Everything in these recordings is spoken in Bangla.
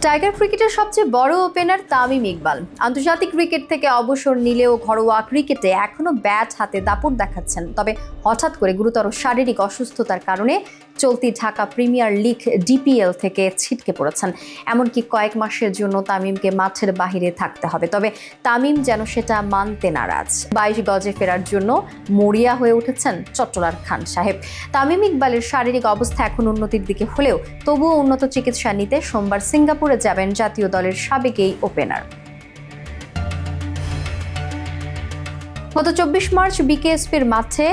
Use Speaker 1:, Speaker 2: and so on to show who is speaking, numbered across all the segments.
Speaker 1: টাইগার ক্রিকেটের সবচেয়ে বড় ওপেনার তামিম ইকবাল আন্তর্জাতিক ক্রিকেট থেকে অবসর নিলেও ঘরোয়া ক্রিকেটে এখনো ব্যাট হাতে দাপট দেখাচ্ছেন। তবে হঠাৎ করে গুরুতর শারীরিক অসুস্থতার কারণে চলতি ঢাকা প্রিমিয়ার লিগ ডিপিএল থেকে ছিটকে পড়েছেন। এমনকি কয়েক মাসের জন্য তামিমকে মাঠের বাহিরে থাকতে হবে। তবে তামিম যেন সেটা মানতে নারাজ। 22 গজে ফেরার জন্য মরিয়া হয়ে উঠেছেন চট্টলার খান সাহেব। তামিম ইকবালের শারীরিক অবস্থা এখন উন্নতির দিকে হলেও তবুও উন্নত চিকিৎসা নিতে সোমবার সিঙ্গাপুরে যাবেন জাতীয় দলের সাবেক এই ওপেনার। গত 24 মার্চ বিকেএসপির মাঠে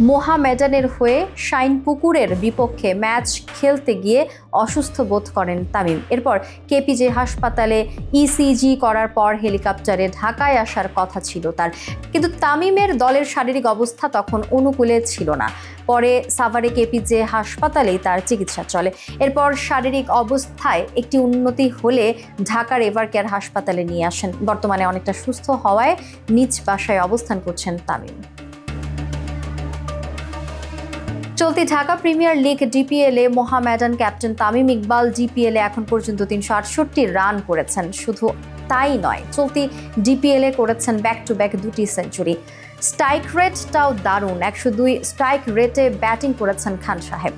Speaker 1: মোহামেডানের হয়ে শাইনপুকুরের বিপক্ষে ম্যাচ খেলতে গিয়ে অসুস্থ বোধ করেন তামিম। এরপর কেপিজে হাসপাতালে ইসিজি করার পর হেলিকপ্টারে ঢাকায় আসার কথা ছিল তার, কিন্তু তামিমের দলের শারীরিক অবস্থা তখন অনুকূলে ছিল না। পরে সাভারে কেপিজে হাসপাতালেই তার চিকিৎসা চলে। এরপর শারীরিক অবস্থায় একটি উন্নতি হলে ঢাকার এভারকেয়ার হাসপাতালে নিয়ে আসেন। বর্তমানে অনেকটা সুস্থ হওয়ায় নিজ বাসায় অবস্থান করছেন তামিম। চলতি ঢাকা প্রিমিয়ার লিগ ডিপিএলে মোহামেডান ক্যাপ্টেন তামিম ইকবাল ডিপিএলে এখন পর্যন্ত 368 রান করেছেন। শুধু তাই নয়, চলতি ডিপিএলে করেছেন ব্যাক টু ব্যাক 2টি সেঞ্চুরি। স্ট্রাইক রেটটাও দারুণ, 102 স্ট্রাইক রেটে ব্যাটিং করেছেন খান সাহেব।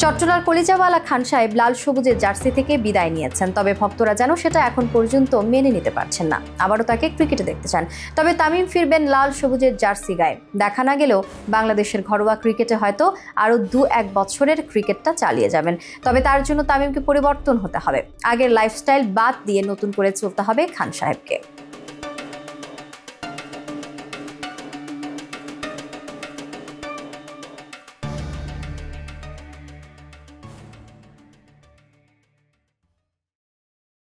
Speaker 1: চট্টলার কলিজাওয়ালা খান সাহেব লাল সবুজের জার্সি থেকে বিদায় নিয়েছেন। তবে ভক্তরা যেন সেটা এখন পর্যন্ত মেনে নিতে পারছেন না, আবারও তাকে ক্রিকেটে দেখতে চান। তবে তামিম ফিরবেন লাল সবুজের জার্সি গায়ে। দেখা না গেলেও বাংলাদেশের ঘরোয়া ক্রিকেটে হয়তো আরও 2-1 বছরের ক্রিকেটটা চালিয়ে যাবেন। তবে তার জন্য তামিমকে পরিবর্তন হতে হবে। আগের লাইফস্টাইল বাদ দিয়ে নতুন করে চলতে হবে খান সাহেবকে।